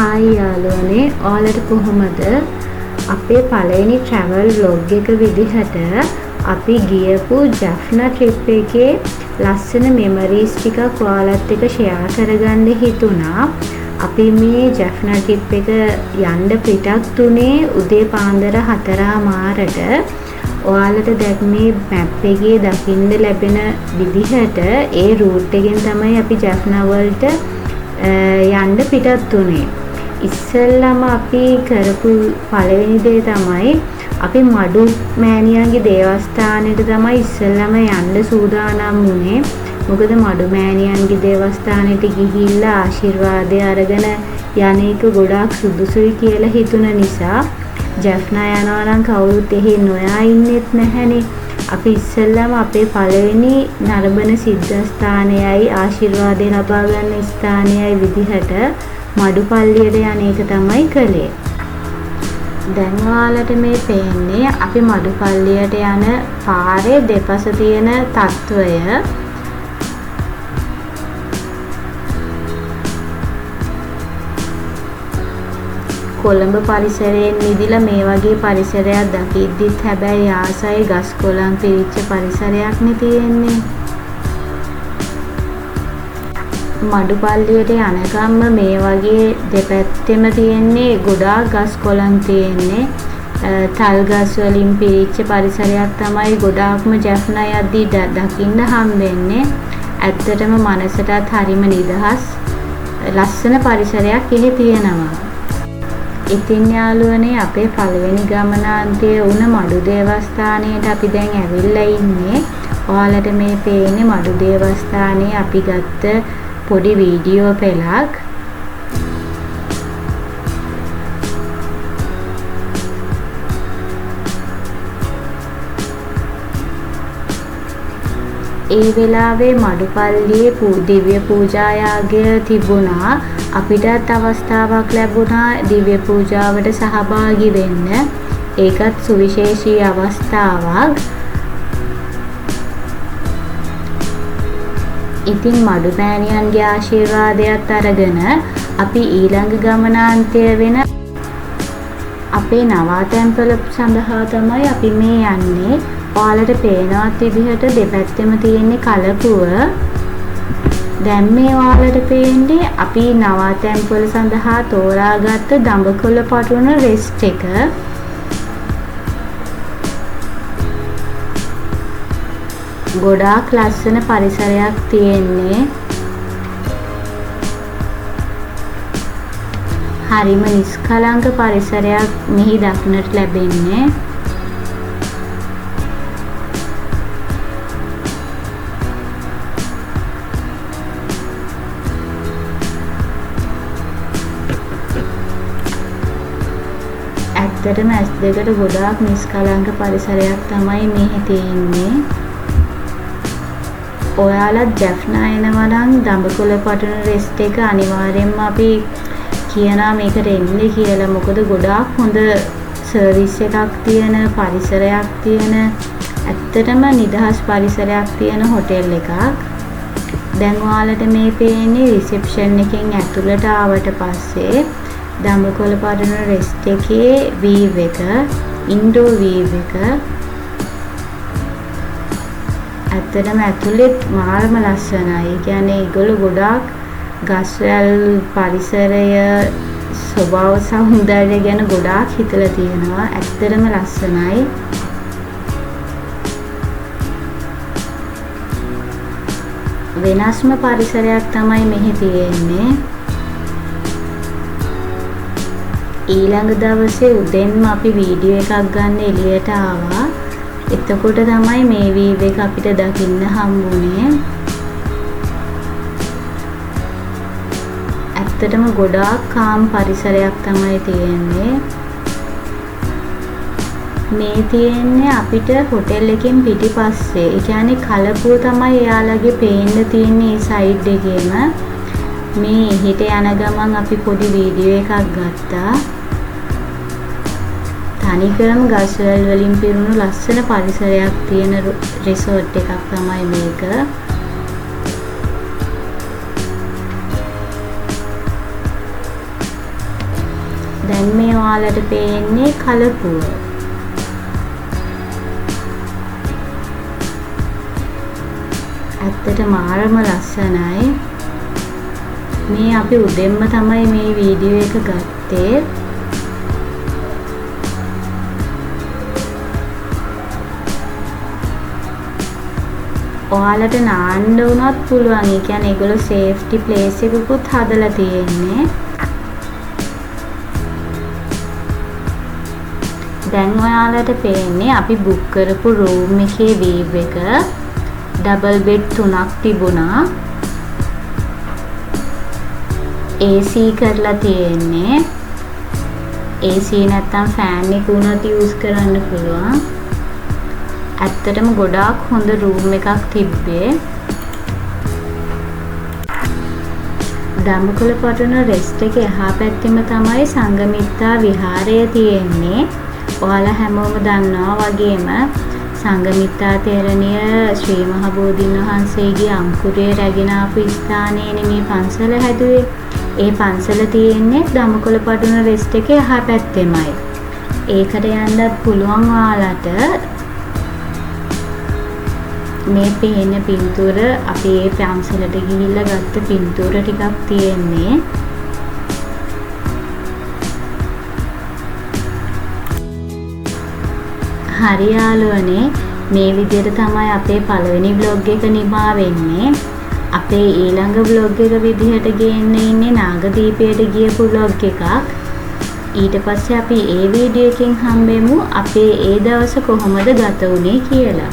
Hi යාළුවනේ, ඔයාලට කොහොමද? අපේ පළවෙනි travel vlog එක විදිහට අපි ගියපු ජැෆ්නා trip එකේ ලස්සන memories ටිකක් ඔයාලත් එක්ක share කරගන්න හිතුණා. අපි මේ ජැෆ්නා trip එක යන්න පිටත් උනේ උදේ පාන්දර 4:00 ඔයාලට දැන් මේ මැප් එකේ දකින්න ලැබෙන විදිහට ඒ රූට් එකෙන් තමයි අපි ජැෆ්නා වලට යන්න පිටත් උනේ. ඉස්සෙල්ලාම අපි කරපු පළවෙනි දේ තමයි අපි මඩු මෑණියන්ගේ දේවස්ථානෙට තමයි ඉස්සෙල්ලාම යන්න සූදානම් වුනේ. මොකද මඩු මෑණියන්ගේ දේවස්ථානෙට ගිහිල්ලා ආශිර්වාදය අරගෙන යන්නේක ගොඩාක් සුදුසුයි කියලා හිතුන නිසා ජැෆ්නා යනවා නම් කවුරුත් එහෙ නොයා ඉන්නෙත් නැහැනේ. අපි ඉස්සෙල්ලාම අපේ පළවෙනි නරඹන සිද්ධාස්ථානයයි ආශිර්වාදය ලබා ගන්න ස්ථානයයි විදිහට මඩුපල්ලියට යන එක තමයි කළේ. දැන් ඔයාලට මේ පේන්නේ අපි මඩුපල්ලියට යන පාරේ දෙපස තියෙන තත්වය. කොළඹ පරිසරයෙන් මිදිලා මේ වගේ පරිසරයක් දකිද්දිත් හැබැයි ආසයි ගස් කොළන් පිරිච්ච පරිසරයක් නේ තියෙන්නේ. මඩුපල්ලියට යනකම්ම මේ වගේ දෙපැත්තෙම තියෙන්නේ ගොඩාක් ගස් කොළන් තියෙන්නේ. තල් ගස් වලින් පිරිච්ච පරිසරයක් තමයි ගොඩාක්ම ජැෆ්නා යද්දී දකින්න හම්බෙන්නේ. ඇත්තටම මනසටත් හරිම නිදහස් ලස්සන පරිසරයක් එහෙ තියෙනවා. ඉතින් යාළුවනේ අපේ පළවෙනි ගමනාන්තය වුණ මඩු දේවස්ථානයට අපි දැන් ඇවිල්ලා ඉන්නේ. ඔයාලට මේ පේන්නේ මඩු දේවස්ථානයේ අපි ගත්ත පොඩි වීඩියෝ පෙළක්. ඒ වෙලාවේ මඩුපල්ලියේ දිව්‍ය පූජා යාගය තිබුණා. අපිටත් අවස්ථාවක් ලැබුණා දිව්‍ය පූජාවට සහභාගී වෙන්න. ඒකත් සුවිශේෂී අවස්ථාවක්. ඉතින් මඩු මෑණියන්ගේ ආශිර්වාදයත් අරගෙන අපි ඊළඟ ගමනාන්තය වෙන අපේ නවාතැන්පල සඳහා තමයි අපි මේ යන්නේ. ඔයාලට පේනවත් විදිහට දෙපැත්තෙම තියෙන කලපුව. දැන් මේ ඔයාලට පේන්නේ අපි නවාතැන්පල සඳහා තෝරාගත්ත දඹකොළ පටුන රෙස්ට් එක. ගොඩාක් ලස්සන පරිසරයක් තියෙන්නේ. හරිම නිස්කලංක පරිසරයක් මෙහි දක්නට ලැබෙන්නේ. ඇත්තටම ඇස් දෙකට ගොඩාක් නිස්කලංක පරිසරයක් තමයි මෙහි තියෙන්නේ. ඔයාලත් ජැෆ්නා එනවා නම් දඹකොළ පටුන රෙස්ට් එක අනිවාර්යෙන්ම අපි කියනවා මේකට එන්න කියලා. මොකද ගොඩාක් හොඳ සර්විස් එකක් තියෙන පරිසරයක් තියෙන ඇත්තටම නිදහස් පරිසරයක් තියෙන හොටෙල් එකක්. දැන් ඔයාලට මේ පේන්නේ රිසෙප්ෂන් එකෙන් ඇතුළට ආවට පස්සේ දඹකොළ පටුන රෙස්ට් එකේ වීව් එක, ඉන්ඩෝ වීව් එක. ඇත්තටම ඇතුළෙත් මාරම ලස්සනයි. ඒ කියන්නේ ඒගොල්ලෝ ගොඩාක් ගස්වැල් පරිසරය ස්වභාව සෞන්දර්යය ගැන ගොඩාක් හිතලා තියෙනවා. ඇත්තටම ලස්සනයි. වෙනස්ම පරිසරයක් තමයි මෙහි තියෙන්නේ. ඊළඟ දවසේ උදෙන්ම අපි වීඩියෝ එකක් ගන්න එළියට ආවා. එතකොට තමයි මේ වීව් එක අපිට දකින්න හම්බුනේ. ඇත්තටම ගොඩාක් කාම් පරිසරයක් තමයි තියෙන්නේ. මේ තියෙන්නේ අපිට හොටෙල් එකෙන් පිටිපස්සේ. ඒ කියන්නේ කලපුව තමයි එයාලගේ පේන්න තියෙන්නේ මේ සයිඩ් එකේම. මේ එහෙට යන ගමන් අපි පොඩි වීඩියෝ එකක් ගත්තා. තනිකරම ගස්වැල් වලින් පිරුණු ලස්සන පරිසරයක් තියෙන රිසෝට් එකක් තමයි මේක. දැන් මේ ඔයාලට පේන්නේ කලපුව. ඇත්තට මාරම ලස්සනයි. මේ අපි උදෙන්ම තමයි මේ වීඩියෝ එක ගත්තේ. ඔයාලට නාන්න වුණත් පුළුවන්. ඒ කියන්නේ ඒගොල්ලෝ සේෆ්ටි ප්ලේස් එකකුත් හදලා තියෙන්නේ. දැන් ඔයාලට පේන්නේ අපි බුක් කරපු රූම් එකේ වීව් එක. ඩබල් බෙඩ් 3ක් තිබුණා. AC කරලා තියෙන්නේ. AC නැත්තම් ෆෑන් එක උනත් යූස් කරන්න පුළුවන්. ඇත්තටම ගොඩාක් හොඳ රූම් එකක් තිබ්බේ. දඹකොළපටුන රෙස්ට් එකේ එහා පැත්තෙම තමයි සංඝමිත්තා විහාරය තියෙන්නේ. ඔයාලා හැමෝම දන්නවා වගේම සංඝමිත්තා තෙරණිය ශ්‍රී මහ බෝධීන් වහන්සේගේ අංකුරය රැගෙන ආපු ස්ථානයේනේ මේ පන්සල හැදුවේ. ඒ පන්සල තියෙන්නේ දඹකොළපටුන රෙස්ට් එකේ එහා පැත්තෙමයි. ඒකට යන්නත් පුළුවන් ඔයාලට. මේ පේන පින්තූර අපි ඒ පන්සලට ගිහිල්ලා ගත්ත පින්තූර ටිකක් තියෙන්නේ. හරි යාළුවනේ, මේ විදිහට තමයි අපේ පළවෙනි vlog එක නිමා වෙන්නේ. අපේ ඊළඟ vlog එක විදිහට ගේන්න ඉන්නේ නාගදීපයට ගියපු vlog එකක්. ඊට පස්සේ අපි ඒ වීඩියෝ එකෙන් හම්බෙමු අපේ ඒ දවස කොහොමද ගත වුනේ කියලා.